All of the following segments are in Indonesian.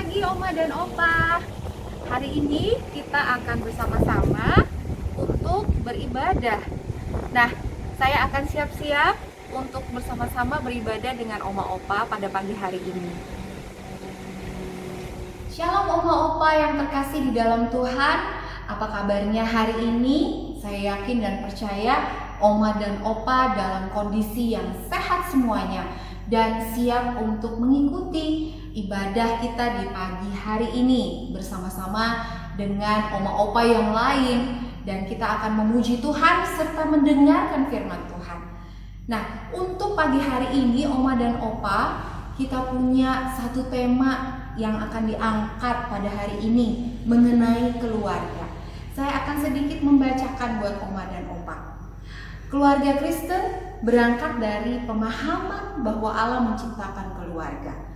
pagi Oma dan Opa. Hari ini kita akan bersama-sama untuk beribadah. Nah, saya akan siap-siap untuk bersama-sama beribadah dengan Oma Opa pada pagi hari ini. Shalom Oma Opa yang terkasih di dalam Tuhan. Apa kabarnya hari ini? Saya yakin dan percaya Oma dan Opa dalam kondisi yang sehat semuanya dan siap untuk mengikuti ibadah kita di pagi hari ini bersama-sama dengan Oma Opa yang lain, dan kita akan memuji Tuhan serta mendengarkan firman Tuhan. Nah, untuk pagi hari ini Oma dan Opa, kita punya satu tema yang akan diangkat pada hari ini mengenai keluarga. Saya akan sedikit membacakan buat Oma dan Opa. Keluarga Kristen berangkat dari pemahaman bahwa Allah menciptakan keluarga.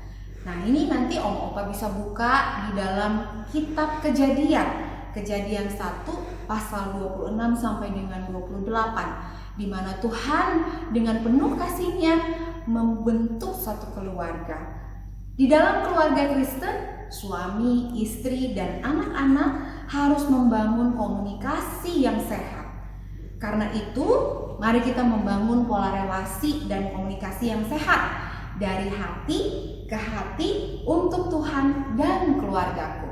Nah, ini nanti Om Opa bisa buka di dalam kitab Kejadian 1 pasal 26 sampai dengan 28, di mana Tuhan dengan penuh kasih-Nya membentuk satu keluarga. Di dalam keluarga Kristen, suami, istri, dan anak-anak harus membangun komunikasi yang sehat. Karena itu, mari kita membangun pola relasi dan komunikasi yang sehat dari hati ke hati untuk Tuhan dan keluargaku.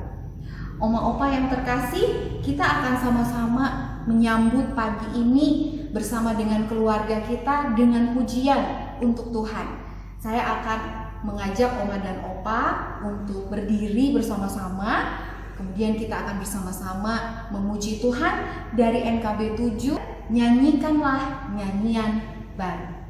Oma Opa yang terkasih, kita akan sama-sama menyambut pagi ini bersama dengan keluarga kita dengan pujian untuk Tuhan. Saya akan mengajak Oma dan Opa untuk berdiri bersama-sama. Kemudian kita akan bersama-sama memuji Tuhan dari NKB 7. Nyanyikanlah nyanyian baru.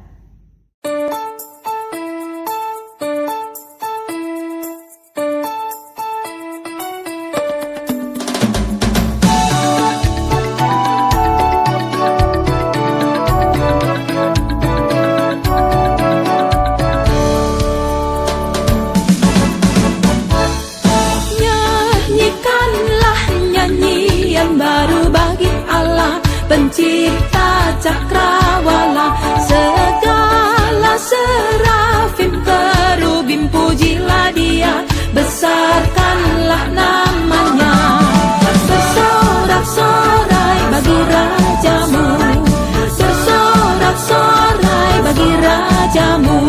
Pencipta cakrawala, segala serafim kerubim, pujilah Dia, besarkanlah namanya. Bersorak-sorai bagi rajamu, bersorak-sorai bagi rajamu.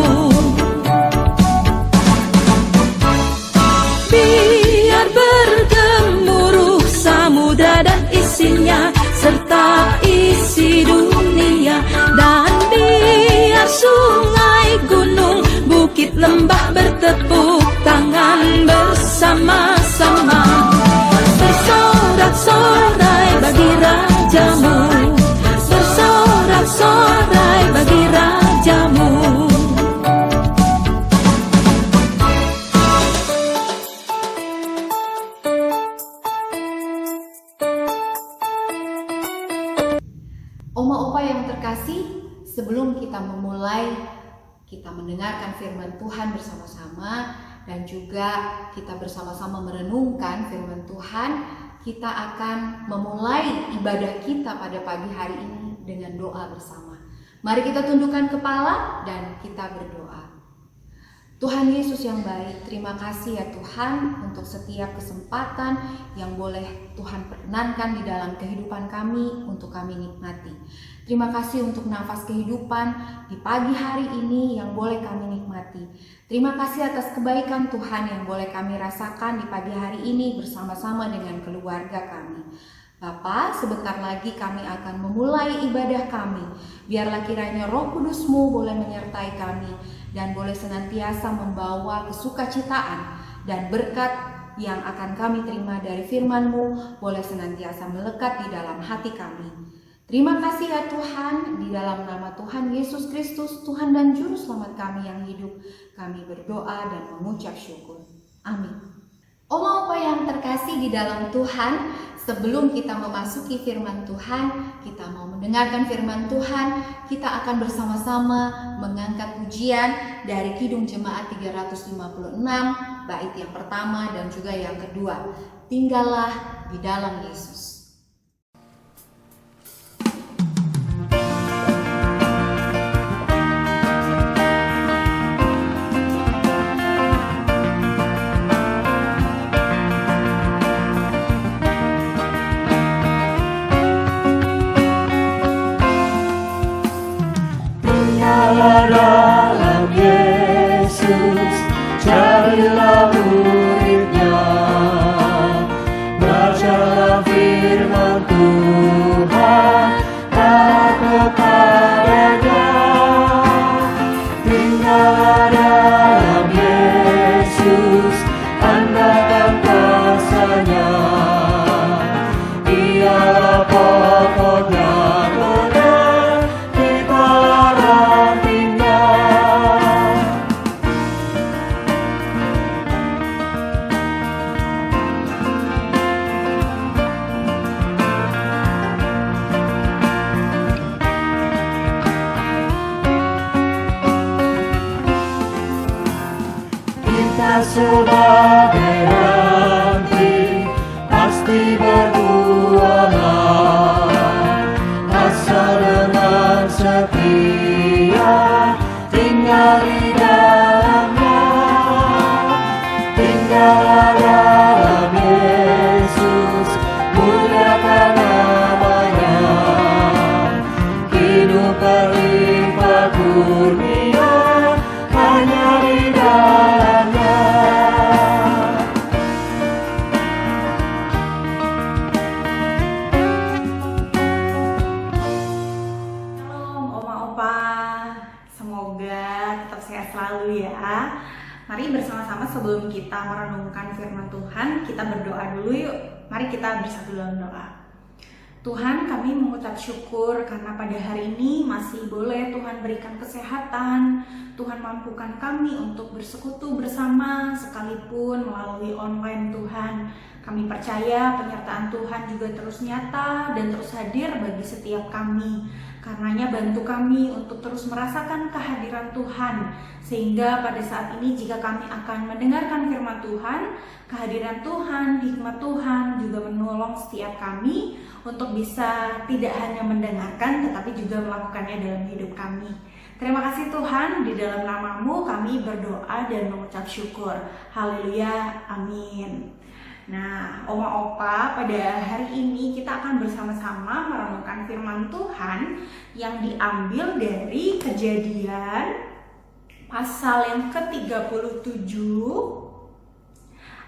Biar bergemuruh samudra dan isinya, serta isi dunia, dan biar sungai, gunung, bukit, lembah bertepuk tangan bersama-sama. Bersorak-sorai bagi rajamu, bersorak-sorai bagi rajamu. Oma Opa yang terkasih, sebelum kita memulai, kita mendengarkan firman Tuhan bersama-sama dan juga kita bersama-sama merenungkan firman Tuhan, kita akan memulai ibadah kita pada pagi hari ini dengan doa bersama. Mari kita tundukkan kepala dan kita berdoa. Tuhan Yesus yang baik, terima kasih ya Tuhan untuk setiap kesempatan yang boleh Tuhan perkenankan di dalam kehidupan kami untuk kami nikmati. Terima kasih untuk nafas kehidupan di pagi hari ini yang boleh kami nikmati. Terima kasih atas kebaikan Tuhan yang boleh kami rasakan di pagi hari ini bersama-sama dengan keluarga kami. Bapa, sebentar lagi kami akan memulai ibadah kami. Biarlah kiranya Roh Kudus-Mu boleh menyertai kami dan boleh senantiasa membawa kesukacitaan dan berkat yang akan kami terima dari firman-Mu boleh senantiasa melekat di dalam hati kami. Terima kasih ya Tuhan, di dalam nama Tuhan Yesus Kristus, Tuhan dan Juru Selamat kami yang hidup, kami berdoa dan mengucap syukur. Amin. Oma Opa yang terkasih di dalam Tuhan, sebelum kita memasuki firman Tuhan, kita mau mendengarkan firman Tuhan, kita akan bersama-sama mengangkat pujian dari Kidung Jemaat 356, bait yang pertama dan juga yang kedua. Tinggallah di dalam Yesus. sebagai ranting pasti berbuah asal dengan setia tinggal di dalamnya, tinggal dalam Yesus, muliakan namanya, hidup berlimpah kurnia hanya di dalamnya. Shalom Oma Opa, semoga tetap sehat selalu ya. Mari bersama-sama sebelum kita merenungkan firman Tuhan, kita berdoa dulu yuk. Mari kita bersatu dalam doa. Tuhan, kami mengucap syukur karena pada hari ini masih boleh Tuhan berikan kesehatan. Tuhan mampukan kami untuk bersekutu bersama sekalipun melalui online Tuhan. Kami percaya penyertaan Tuhan juga terus nyata dan terus hadir bagi setiap kami. Karenanya bantu kami untuk terus merasakan kehadiran Tuhan, sehingga pada saat ini jika kami akan mendengarkan firman Tuhan, kehadiran Tuhan, hikmat Tuhan juga menolong setiap kami untuk bisa tidak hanya mendengarkan tetapi juga melakukannya dalam hidup kami. Terima kasih Tuhan, di dalam nama-Mu kami berdoa dan mengucap syukur. Haleluya, amin. Nah, Oma Opa, pada hari ini kita akan bersama-sama merenungkan firman Tuhan yang diambil dari Kejadian pasal yang ke-37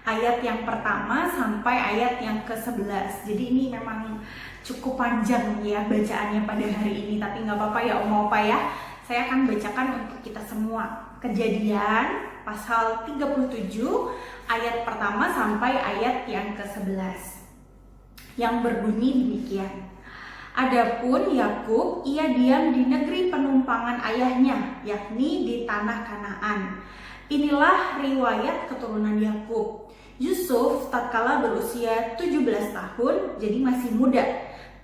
ayat yang pertama sampai ayat yang ke-11. Jadi ini memang cukup panjang ya bacaannya pada hari ini, tapi nggak apa-apa ya Oma Opa ya. Saya akan bacakan untuk kita semua. Kejadian pasal 37 ayat pertama sampai ayat yang ke-11 yang berbunyi demikian. Adapun Yakub, ia diam di negeri penumpangan ayahnya, yakni di tanah Kanaan. Inilah riwayat keturunan Yakub. Yusuf tatkala berusia 17 tahun, jadi masih muda,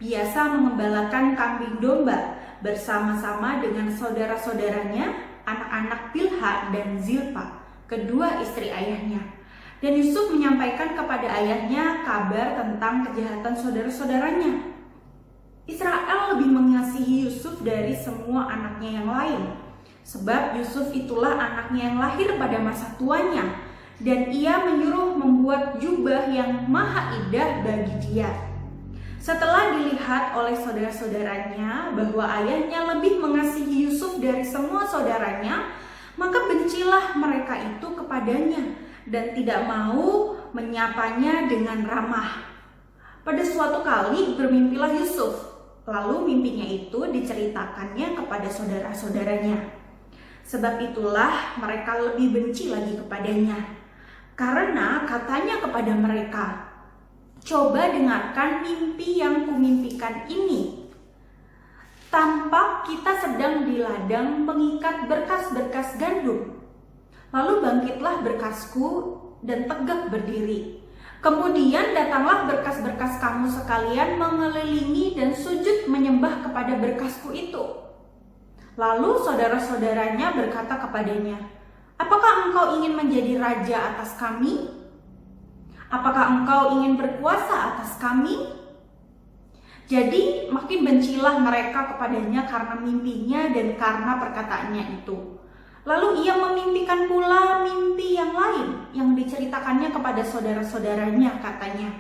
biasa mengembalakan kambing domba bersama-sama dengan saudara-saudaranya, anak-anak Bilha dan Zilpa, kedua istri ayahnya. Dan Yusuf menyampaikan kepada ayahnya kabar tentang kejahatan saudara-saudaranya. Israel lebih mengasihi Yusuf dari semua anaknya yang lain, sebab Yusuf itulah anaknya yang lahir pada masa tuanya, dan ia menyuruh membuat jubah yang maha indah bagi dia. Setelah dilihat oleh saudara-saudaranya bahwa ayahnya lebih mengasihi Yusuf dari semua saudaranya, maka bencilah mereka itu kepadanya dan tidak mau menyapanya dengan ramah. Pada suatu kali bermimpilah Yusuf, lalu mimpinya itu diceritakannya kepada saudara-saudaranya. Sebab itulah mereka lebih benci lagi kepadanya, karena katanya kepada mereka, "Coba dengarkan mimpi yang kumimpikan ini. Tampak kita sedang di ladang mengikat berkas-berkas gandum. Lalu bangkitlah berkasku dan tegak berdiri. Kemudian datanglah berkas-berkas kamu sekalian mengelilingi dan sujud menyembah kepada berkasku itu." Lalu saudara-saudaranya berkata kepadanya, "Apakah engkau ingin menjadi raja atas kami? Apakah engkau ingin berkuasa atas kami?" Jadi makin bencilah mereka kepadanya karena mimpinya dan karena perkataannya itu. Lalu ia memimpikan pula mimpi yang lain yang diceritakannya kepada saudara-saudaranya, katanya,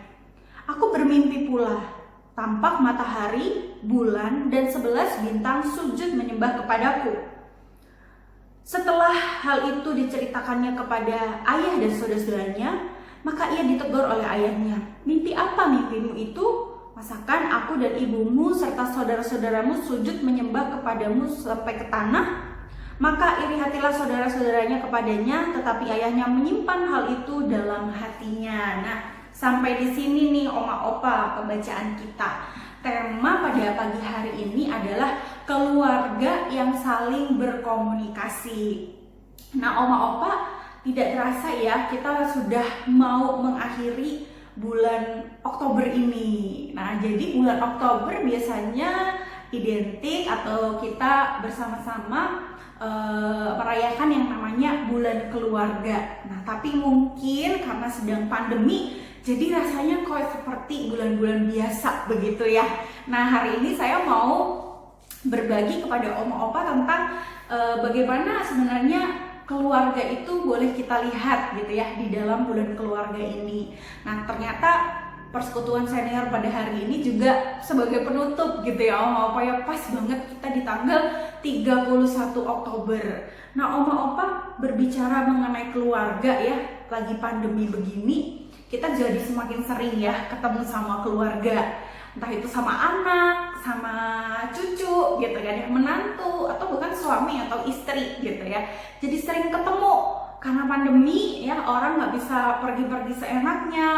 "Aku bermimpi pula, tampak matahari, bulan, dan 11 bintang sujud menyembah kepadaku." Setelah hal itu diceritakannya kepada ayah dan saudara-saudaranya, maka ia ditegur oleh ayahnya, "Mimpi apa mimpimu itu? Masakan aku dan ibumu serta saudara-saudaramu sujud menyembah kepadamu sampai ke tanah?" Maka iri hatilah saudara-saudaranya kepadanya, tetapi ayahnya menyimpan hal itu dalam hatinya. Nah, sampai di sini nih Oma Opa pembacaan kita. Tema pada pagi hari ini adalah keluarga yang saling berkomunikasi. Nah, Oma Opa, tidak terasa ya kita sudah mau mengakhiri bulan Oktober ini. Nah, jadi bulan Oktober biasanya identik atau kita bersama-sama merayakan yang namanya bulan keluarga. Nah, tapi mungkin karena sedang pandemi, jadi rasanya kok seperti bulan-bulan biasa begitu ya. Nah, hari ini saya mau berbagi kepada Oma Opa tentang bagaimana sebenarnya keluarga itu boleh kita lihat gitu ya di dalam bulan keluarga ini. Nah, ternyata persekutuan senior pada hari ini juga sebagai penutup gitu ya Oma Opa ya, pas banget kita di tanggal 31 Oktober. Nah, Oma Opa berbicara mengenai keluarga ya, lagi pandemi begini, kita jadi semakin sering ya ketemu sama keluarga. Entah itu sama anak, sama cucu gitu kan ya, menantu, atau bukan suami atau istri gitu ya. Jadi sering ketemu. Karena pandemi ya, orang nggak bisa pergi-pergi seenaknya,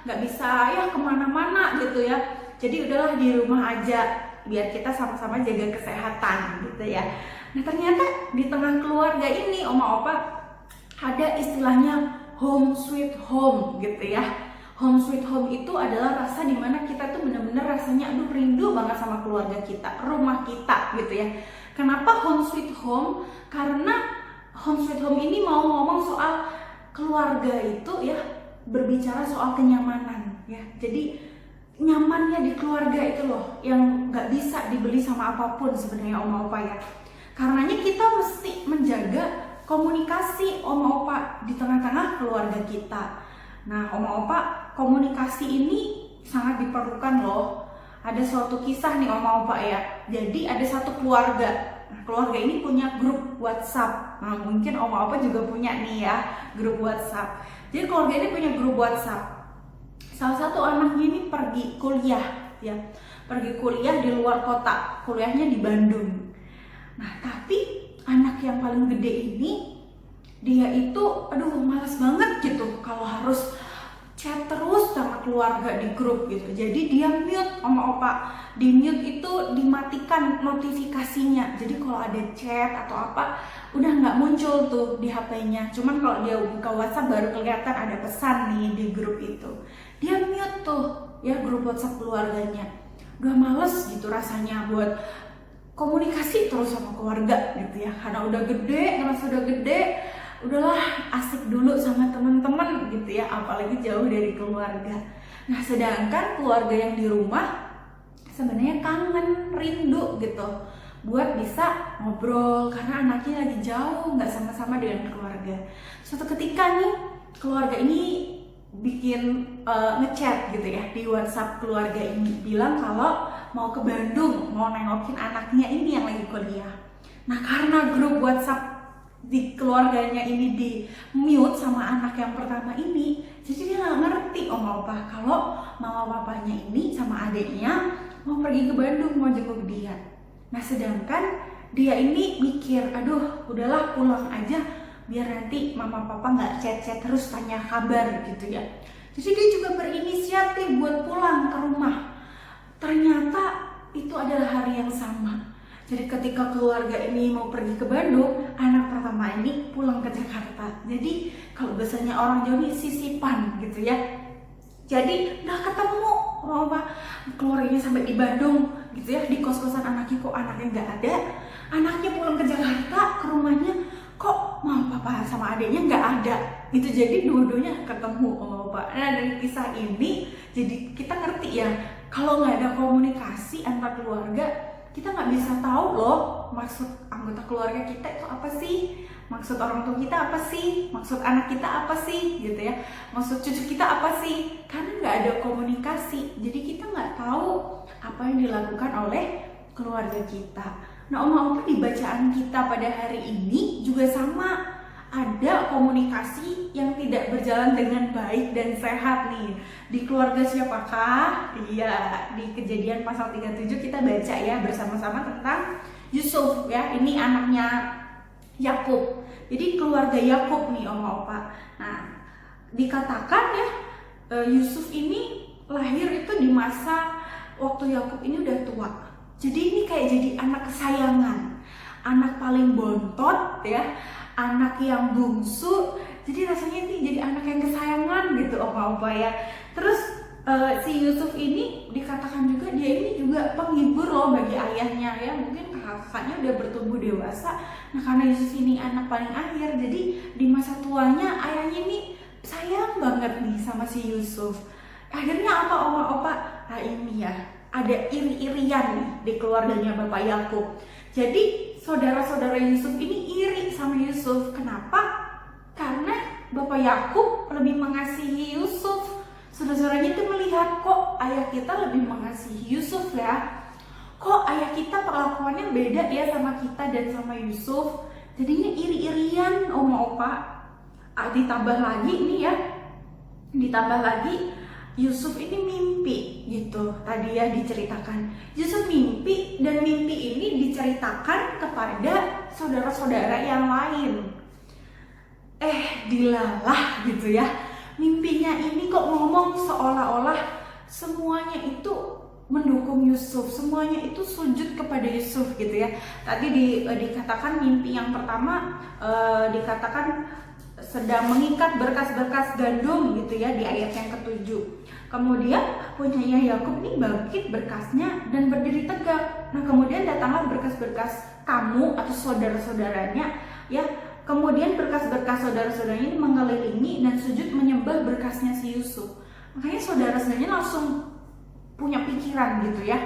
nggak bisa ya kemana-mana gitu ya. Jadi udahlah di rumah aja, biar kita sama-sama jaga kesehatan gitu ya. Nah, ternyata di tengah keluarga ini Oma Opa ada istilahnya home sweet home gitu ya. Home sweet home itu adalah rasa dimana kita tuh benar-benar rasanya aduh rindu banget sama keluarga kita, rumah kita gitu ya. Kenapa home sweet home? Karena home sweet home ini mau ngomong soal keluarga itu ya, berbicara soal kenyamanan ya. Jadi nyamannya di keluarga itu loh yang nggak bisa dibeli sama apapun sebenarnya Oma Opa ya. Karenanya kita mesti menjaga komunikasi Oma Opa di tengah-tengah keluarga kita. Nah, Oma Opa, komunikasi ini sangat diperlukan loh. Ada suatu kisah nih Oma Opa ya. Jadi ada satu keluarga. Keluarga ini punya grup WhatsApp. Nah, mungkin Oma Opa juga punya nih ya grup WhatsApp. Jadi keluarga ini punya grup WhatsApp. Salah satu anaknya ini pergi kuliah ya. Pergi kuliah di luar kota. Kuliahnya di Bandung. Nah, tapi anak yang paling gede ini dia itu aduh malas banget gitu kalau harus chat terus sama keluarga di grup gitu. Jadi dia mute Oma Opa. Di mute itu dimatikan notifikasinya. Jadi kalau ada chat atau apa udah nggak muncul tuh di HP-nya. Cuman kalau dia buka WhatsApp baru kelihatan ada pesan nih di grup itu. Dia mute tuh ya grup WhatsApp keluarganya. Udah males gitu rasanya buat komunikasi terus sama keluarga gitu ya. Karena udah gede, ngerasa udah gede, udahlah asik dulu sama teman-teman gitu ya, apalagi jauh dari keluarga. Nah, sedangkan keluarga yang di rumah sebenarnya kangen, rindu gitu buat bisa ngobrol karena anaknya lagi jauh, nggak sama-sama dengan keluarga. Suatu ketika nih keluarga ini bikin ngechat gitu ya di WhatsApp keluarga ini, bilang kalau mau ke Bandung, mau nengokin anaknya ini yang lagi kuliah. Nah, karena grup WhatsApp di keluarganya ini di mute sama anak yang pertama ini, jadi dia nggak ngerti Oma Opa kalau mama papanya ini sama adiknya mau pergi ke Bandung, mau jenguk dia. Nah, sedangkan dia ini mikir, aduh udahlah pulang aja biar nanti mama papa nggak chat-chat terus tanya kabar gitu ya. Jadi dia juga berinisiatif buat pulang ke rumah. Ternyata itu adalah hari yang sama. Jadi ketika keluarga ini mau pergi ke Bandung, anak pertama ini pulang ke Jakarta. Jadi kalau biasanya orang Jawa ini sisipan gitu ya. Jadi udah ketemu apa keluarganya sampai di Bandung gitu ya, di kos-kosan anaknya kok anaknya nggak ada. Anaknya pulang ke Jakarta ke rumahnya kok mama papa sama adiknya nggak ada. Itu jadi dua-duanya ketemu sama bapak. Nah, dari kisah ini jadi kita ngerti ya, kalau nggak ada komunikasi antar keluarga, kita nggak bisa tahu loh maksud anggota keluarga kita itu apa sih, maksud orang tua kita apa sih, maksud anak kita apa sih gitu ya, maksud cucu kita apa sih, karena nggak ada komunikasi. Jadi kita nggak tahu apa yang dilakukan oleh keluarga kita. Nah, Oma Opa di bacaan kita pada hari ini juga sama, ada komunikasi yang tidak berjalan dengan baik dan sehat nih. Di keluarga siapakah? Iya, di Kejadian pasal 37 kita baca ya bersama-sama tentang Yusuf ya. Ini anaknya Yakub. Jadi keluarga Yakub nih Oma Opa. Nah, dikatakan ya Yusuf ini lahir itu di masa waktu Yakub ini udah tua. Jadi ini kayak jadi anak kesayangan, anak paling bontot ya, anak yang bungsu. Jadi rasanya ini jadi anak yang kesayangan gitu Oma Opa ya. Terus si Yusuf ini dikatakan juga dia ini juga penghibur loh bagi ayahnya ya. Mungkin kakaknya udah bertumbuh dewasa. Nah karena Yusuf ini anak paling akhir, jadi di masa tuanya ayahnya ini sayang banget nih sama si Yusuf. Akhirnya apa oma opa? Nah ini ya, ada iri-irian nih di keluarganya Bapak Yakub. Jadi saudara-saudara Yusuf ini iri sama Yusuf. Kenapa? Karena Bapak Yakub lebih mengasihi Yusuf. Saudara-saudaranya itu melihat, kok ayah kita lebih mengasihi Yusuf ya, kok ayah kita perlakuannya beda ya sama kita dan sama Yusuf. Jadinya iri-irian oma opa. Ditambah lagi nih ya, ditambah lagi Yusuf ini mimpi gitu. Tadi ya diceritakan Yusuf mimpi, dan mimpi ini diceritakan kepada saudara-saudara yang lain. Dilalah gitu ya, mimpinya ini kok ngomong seolah-olah semuanya itu mendukung Yusuf, semuanya itu sujud kepada Yusuf gitu ya. Tadi dikatakan mimpi yang pertama dikatakan sedang mengikat berkas-berkas gandum gitu ya di ayat yang ke-7. Kemudian punyanya Yakub ini bangkit berkasnya dan berdiri tegak. Nah kemudian datanglah berkas-berkas kamu atau saudara-saudaranya ya. Kemudian berkas-berkas saudara-saudaranya ini mengelilingi dan sujud menyembah berkasnya si Yusuf. Makanya saudara-saudaranya langsung punya pikiran gitu ya.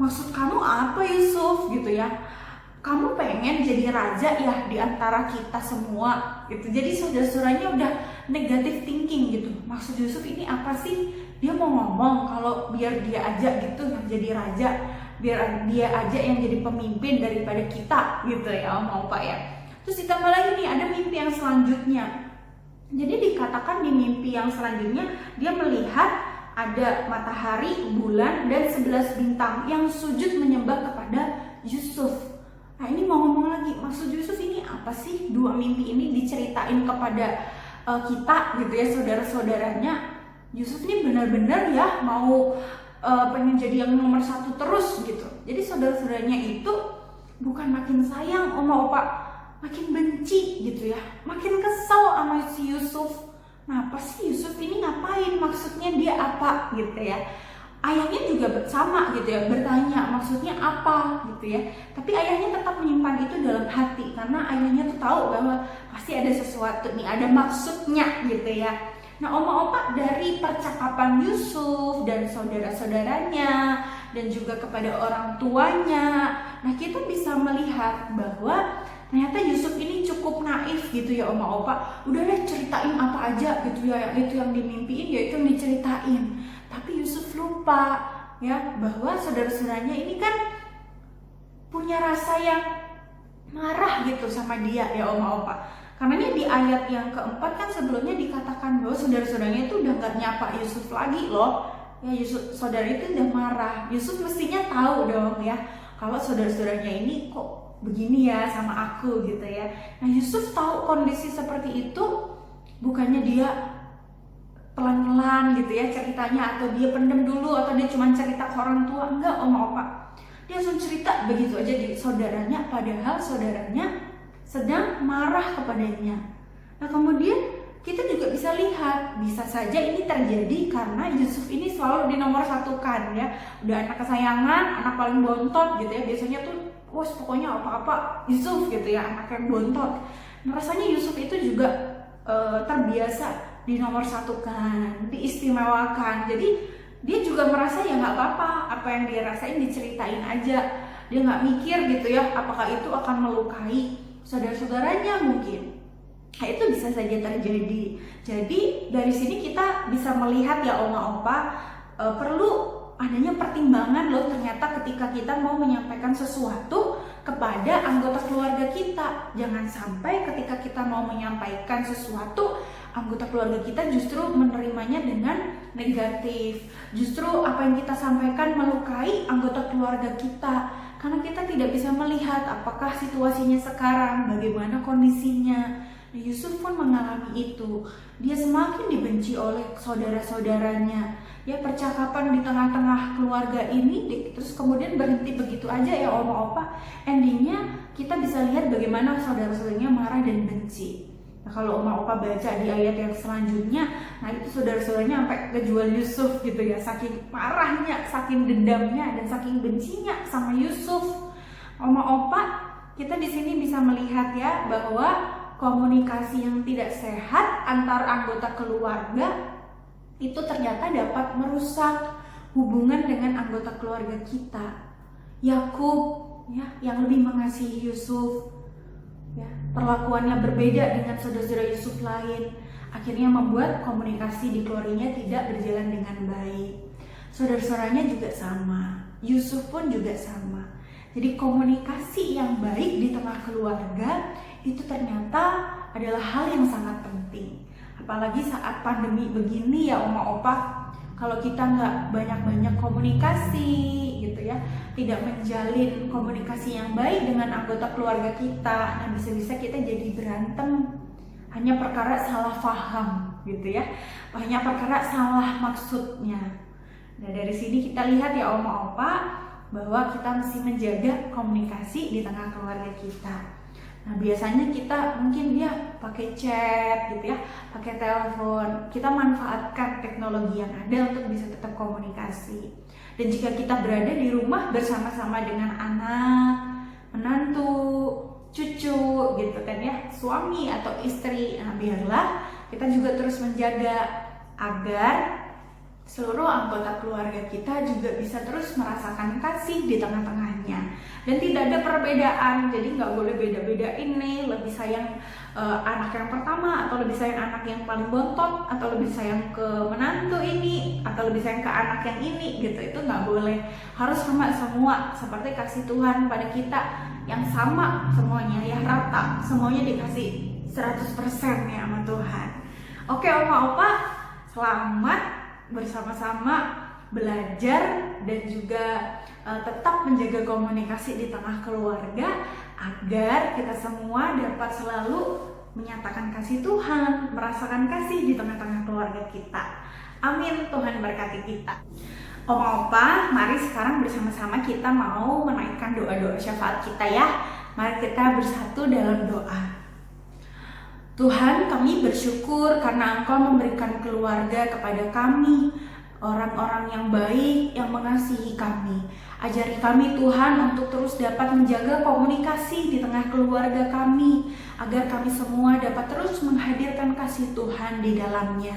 Maksud kamu apa Yusuf gitu ya? Kamu pengen jadi raja ya di antara kita semua gitu. Jadi saudara-saudaranya udah negative thinking gitu. Maksud Yusuf ini apa sih? Dia mau ngomong kalau biar dia aja gitu yang jadi raja, biar dia aja yang jadi pemimpin daripada kita gitu ya, mau Pak ya. Terus ditambah lagi nih ada mimpi yang selanjutnya. Jadi dikatakan di mimpi yang selanjutnya dia melihat ada matahari, bulan, dan 11 bintang yang sujud menyembah kepada Yusuf. Nah ini mau ngomong lagi, maksud Yusuf ini apa sih? Dua mimpi ini diceritain kepada kita gitu ya, saudara-saudaranya. Yusuf ini benar-benar ya mau pengen jadi yang nomor 1 terus gitu. Jadi saudara-saudaranya itu bukan makin sayang oma opa, makin benci gitu ya, makin kesel sama si Yusuf. Nah apa sih Yusuf ini ngapain, maksudnya dia apa gitu ya. Ayahnya juga sama gitu ya, bertanya maksudnya apa gitu ya. Tapi ayahnya tetap menyimpan itu dalam hati, karena ayahnya tuh tahu bahwa pasti ada sesuatu nih, ada maksudnya gitu ya. Nah oma opa dari percakapan Yusuf dan saudara-saudaranya dan juga kepada orang tuanya, nah kita bisa melihat bahwa ternyata Yusuf ini cukup naif gitu ya oma opa. Udah deh ceritain apa aja gitu ya, itu yang dimimpiin ya itu yang diceritain. Tapi Yusuf lupa ya bahwa saudara-saudaranya ini kan punya rasa yang marah gitu sama dia ya oma opa. Karena ini di ayat yang keempat kan sebelumnya dikatakan bahwa saudara-saudaranya itu udah gak nyapa Yusuf lagi loh. Ya Yusuf, saudara itu udah marah. Yusuf mestinya tahu dong ya kalau saudara-saudaranya ini kok begini ya sama aku gitu ya. Nah Yusuf tahu kondisi seperti itu, bukannya dia pelan-pelan gitu ya ceritanya, atau dia pendem dulu, atau dia cuma cerita ke orang tua. Enggak oma opa, dia langsung cerita begitu aja di saudaranya, padahal saudaranya sedang marah kepadanya. Nah kemudian kita juga bisa lihat, bisa saja ini terjadi karena Yusuf ini selalu di nomor 1 kan ya, udah anak kesayangan, anak paling bontot gitu ya. Biasanya tuh wah pokoknya apa-apa Yusuf gitu ya, anak yang bontot. Nah, rasanya Yusuf itu juga terbiasa di nomor 1 kan, diistimewakan. Jadi dia juga merasa ya nggak apa-apa, apa yang dia rasain diceritain aja. Dia nggak mikir gitu ya, apakah itu akan melukai saudara-saudaranya mungkin. Nah, itu bisa saja terjadi. Jadi dari sini kita bisa melihat ya oma opa, perlu adanya pertimbangan loh ternyata ketika kita mau menyampaikan sesuatu kepada anggota keluarga kita. Jangan sampai ketika kita mau menyampaikan sesuatu, anggota keluarga kita justru menerimanya dengan negatif. Justru apa yang kita sampaikan melukai anggota keluarga kita. Karena kita tidak bisa melihat apakah situasinya sekarang, bagaimana kondisinya. Nah, Yusuf pun mengalami itu. Dia semakin dibenci oleh saudara-saudaranya. Ya percakapan di tengah-tengah keluarga ini terus kemudian berhenti begitu aja ya oma opa. Endingnya kita bisa lihat bagaimana saudara-saudaranya marah dan benci. Nah, kalau Oma Opa baca di ayat yang selanjutnya, nah itu saudara-saudaranya sampai kejual Yusuf gitu ya, saking marahnya, saking dendamnya, dan saking bencinya sama Yusuf. Oma Opa, kita di sini bisa melihat ya bahwa komunikasi yang tidak sehat antar anggota keluarga itu ternyata dapat merusak hubungan dengan anggota keluarga kita. Yakub ya, yang lebih mengasihi Yusuf, ya, perlakuannya berbeda dengan saudara-saudara Yusuf lain, akhirnya membuat komunikasi di keluarganya tidak berjalan dengan baik. Saudara-saudaranya juga sama, Yusuf pun juga sama. Jadi komunikasi yang baik di tengah keluarga itu ternyata adalah hal yang sangat penting. Apalagi saat pandemi begini ya Oma Opa, kalau kita nggak banyak-banyak komunikasi gitu ya, tidak menjalin komunikasi yang baik dengan anggota keluarga kita, nah bisa-bisa kita jadi berantem hanya perkara salah paham gitu ya, hanya perkara salah maksudnya. Nah dari sini kita lihat ya Oma Opa bahwa kita mesti menjaga komunikasi di tengah keluarga kita. Nah biasanya kita mungkin dia pakai chat gitu ya, pakai telepon. Kita manfaatkan teknologi yang ada untuk bisa tetap komunikasi. Dan jika kita berada di rumah bersama-sama dengan anak, menantu, cucu gitu kan ya, suami atau istri, nah biarlah kita juga terus menjaga agar seluruh anggota keluarga kita juga bisa terus merasakan kasih di tengah-tengahnya, dan tidak ada perbedaan. Jadi nggak boleh beda-beda, ini lebih sayang anak yang pertama, atau lebih sayang anak yang paling bontot, atau lebih sayang ke menantu ini, atau lebih sayang ke anak yang ini gitu. Itu nggak boleh, harus sama semua, seperti kasih Tuhan pada kita yang sama semuanya ya, rata, semuanya dikasih 100% ya sama Tuhan. Oke Oma Opa, selamat bersama-sama belajar dan juga tetap menjaga komunikasi di tengah keluarga agar kita semua dapat selalu menyatakan kasih Tuhan, merasakan kasih di tengah-tengah keluarga kita. Amin, Tuhan berkati kita. Oma Opa, mari sekarang bersama-sama kita mau menaikkan doa-doa syafaat kita ya. Mari kita bersatu dalam doa. Tuhan, kami bersyukur karena Engkau memberikan keluarga kepada kami, orang-orang yang baik, yang mengasihi kami. Ajari kami Tuhan untuk terus dapat menjaga komunikasi di tengah keluarga kami, agar kami semua dapat terus menghadirkan kasih Tuhan di dalamnya.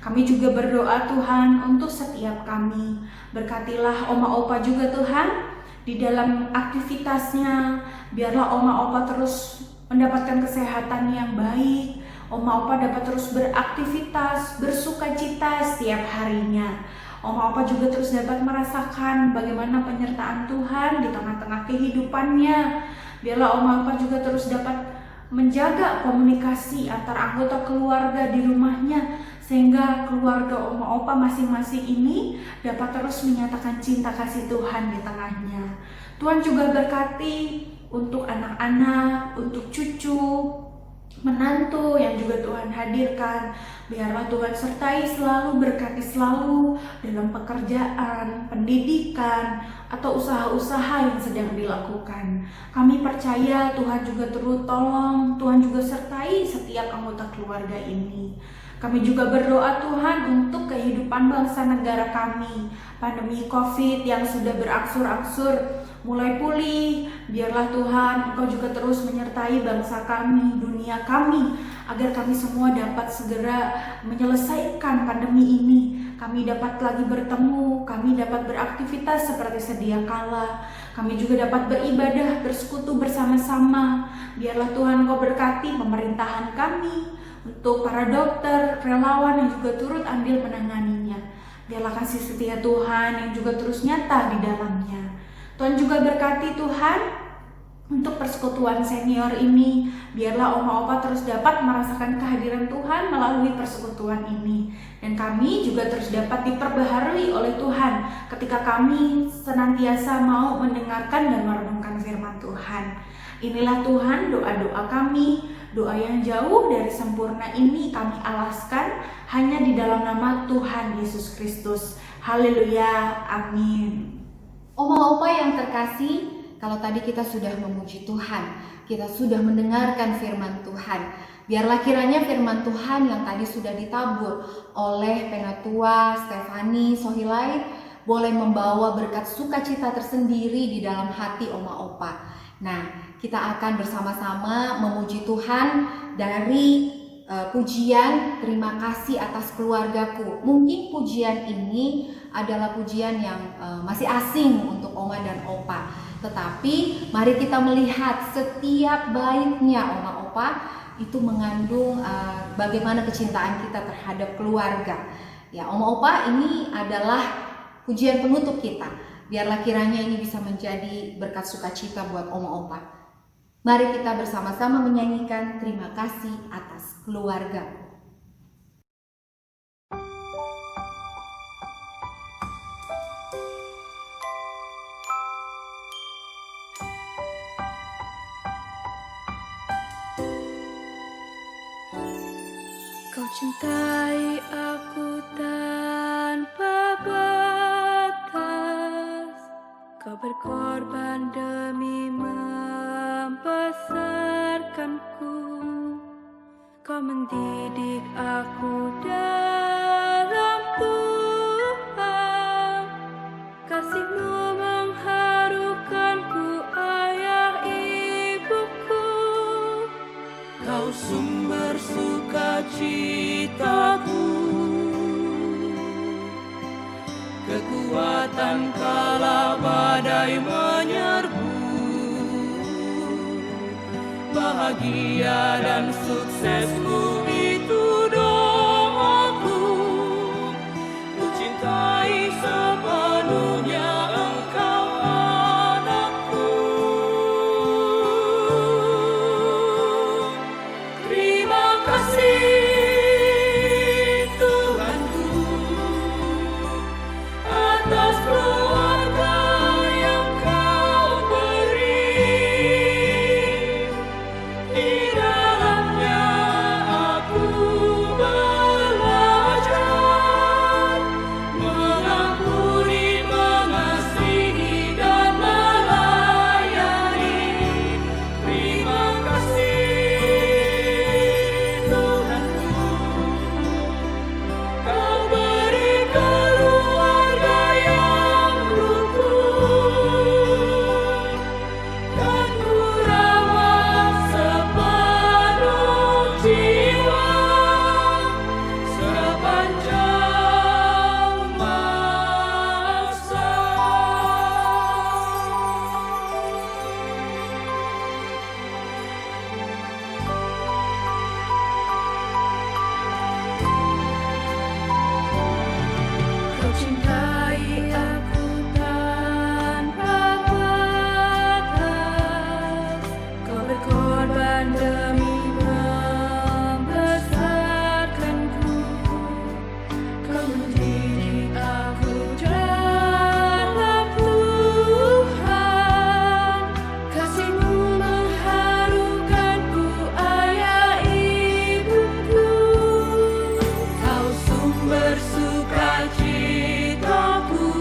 Kami juga berdoa Tuhan untuk setiap kami. Berkatilah Oma Opa juga Tuhan di dalam aktivitasnya. Biarlah Oma Opa terus mendapatkan kesehatan yang baik. Oma Opa dapat terus beraktivitas, bersukacita setiap harinya. Oma Opa juga terus dapat merasakan bagaimana penyertaan Tuhan di tengah-tengah kehidupannya. Biarlah Oma Opa juga terus dapat menjaga komunikasi antar anggota keluarga di rumahnya, sehingga keluarga Oma Opa masing-masing ini dapat terus menyatakan cinta kasih Tuhan di tengahnya. Tuhan juga berkati untuk anak-anak, untuk cucu, menantu yang juga Tuhan hadirkan. Biarlah Tuhan sertai selalu, berkati selalu dalam pekerjaan, pendidikan, atau usaha-usaha yang sedang dilakukan. Kami percaya Tuhan juga turut tolong, Tuhan juga sertai setiap anggota keluarga ini. Kami juga berdoa Tuhan untuk kehidupan bangsa negara kami. Pandemi COVID yang sudah berangsur-angsur mulai pulih, biarlah Tuhan Engkau juga terus menyertai bangsa kami, dunia kami, agar kami semua dapat segera menyelesaikan pandemi ini. Kami dapat lagi bertemu, kami dapat beraktivitas seperti sedia kala. Kami juga dapat beribadah, bersekutu bersama-sama. Biarlah Tuhan Engkau berkati pemerintahan kami, untuk para dokter, relawan yang juga turut andil menanganinya. Biarlah kasih setia Tuhan yang juga terus nyata di dalamnya. Tuhan juga berkati Tuhan untuk persekutuan senior ini. Biarlah Oma Opa terus dapat merasakan kehadiran Tuhan melalui persekutuan ini. Dan kami juga terus dapat diperbaharui oleh Tuhan ketika kami senantiasa mau mendengarkan dan merenungkan firman Tuhan. Inilah Tuhan doa-doa kami. Doa yang jauh dari sempurna ini kami alaskan hanya di dalam nama Tuhan Yesus Kristus. Haleluya, amin. Oma Opa yang terkasih, kalau tadi kita sudah memuji Tuhan, kita sudah mendengarkan firman Tuhan, Biarlah kiranya firman Tuhan yang tadi sudah ditabur oleh Penatua Stefani Sohilai boleh membawa berkat sukacita tersendiri di dalam hati Oma Opa. Nah, kita akan bersama-sama memuji Tuhan dari pujian terima kasih atas keluargaku. Mungkin pujian ini adalah pujian yang masih asing untuk Oma dan Opa. Tetapi mari kita melihat setiap baitnya Oma Opa itu mengandung bagaimana kecintaan kita terhadap keluarga. Ya, Oma Opa, ini adalah pujian penutup kita. Biarlah kiranya ini bisa menjadi berkat sukacita buat Oma Opa. Mari kita bersama-sama menyanyikan terima kasih atas keluarga. Kau cintai aku tanpa batas. Kau berkorban demi membesarkanku. Kau mendidik aku dalam Tuhan. Kasih-Mu mengharukanku, ayah ibuku. Kau sumber sukacitaku, kekuatan kala badai menyerbu, bahagia dan suksesmu itu doaku. Ku cintai sepenuhnya Engkau anakku. Terima kasih Tuhanku atas keluarga yang Kau beri. Di dalamnya aku belajar mengampuni, mengasihi dan melayani. Terima kasih Tuhanku, Kau beri keluarga yang rukun, dan ku rawat sepenuh jiwa sepanjang masa. Kau cintai aku tanpa batas. Kau berkorban demi membesarkanku. Kau mendidik aku dalam Tuhan. Kasih-Mu mengharukanku, ayah ibuku. Kau sumber sukacitaku,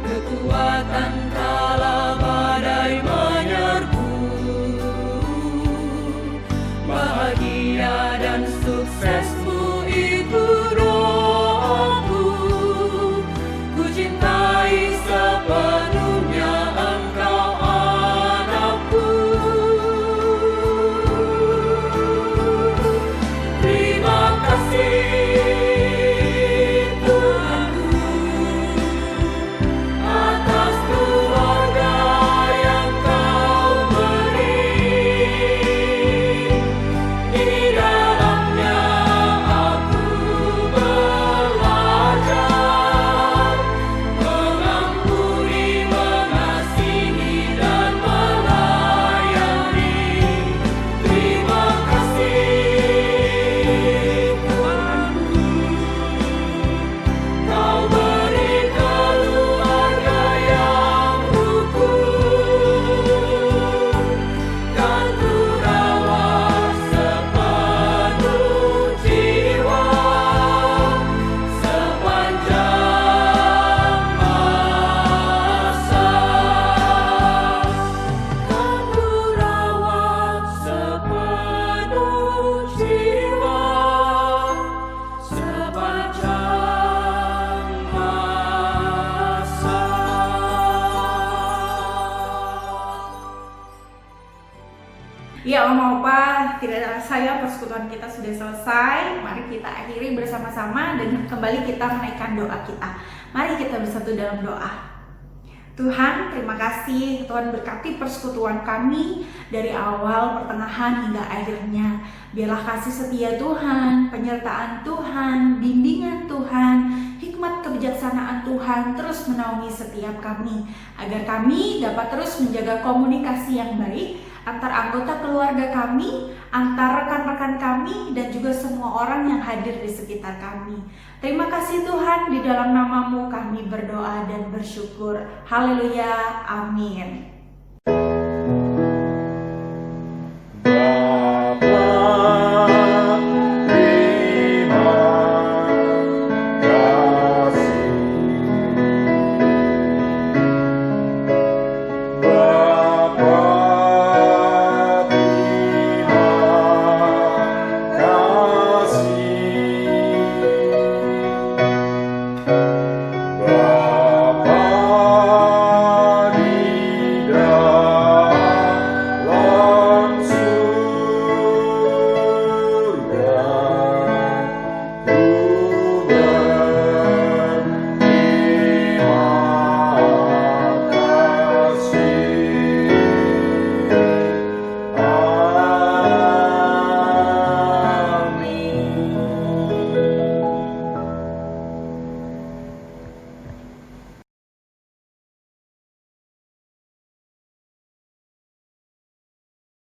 kekuatan kala badai menyerbu, bahagia dan suksesmu itu doaku. Ku cintai sepenuhnya Engkau anakku. Terima kasih Tuhanku atas keluarga yang Kau beri. Di dalamnya tidak terasa ya persekutuan kita sudah selesai. Mari kita akhiri bersama-sama dan kembali kita menaikkan doa kita. Mari kita bersatu dalam doa. Tuhan, terima kasih. Tuhan berkati persekutuan kami dari awal, pertengahan hingga akhirnya. Biarlah kasih setia Tuhan, penyertaan Tuhan, bimbingan Tuhan, hikmat kebijaksanaan Tuhan terus menaungi setiap kami, agar kami dapat terus menjaga komunikasi yang baik antar anggota keluarga kami, antar rekan-rekan kami, dan juga semua orang yang hadir di sekitar kami. Terima kasih Tuhan, di dalam nama-Mu kami berdoa dan bersyukur. Haleluya, amin.